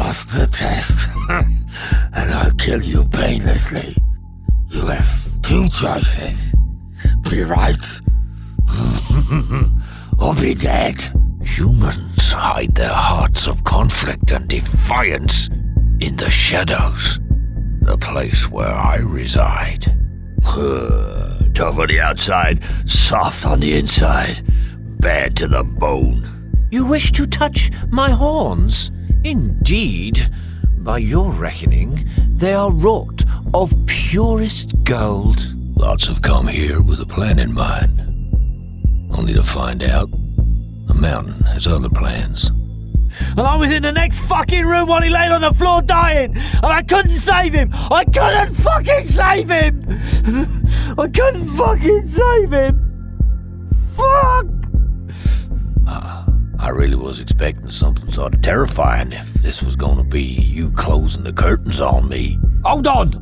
pass the test, and I'll kill you painlessly. You have two choices. Be right, or be dead. Humans hide their hearts of conflict and defiance in the shadows, the place where I reside. Tough on the outside, soft on the inside, bad to the bone. You wish to touch my horns? Indeed. By your reckoning, they are wrought of purest gold. Lots have come here with a plan in mind, only to find out the mountain has other plans. And I was in the next fucking room while he laid on the floor dying, and I couldn't save him! I couldn't fucking save him! I couldn't fucking save him! Fuck! I really was expecting something sort of terrifying if this was gonna be you closing the curtains on me. Hold on!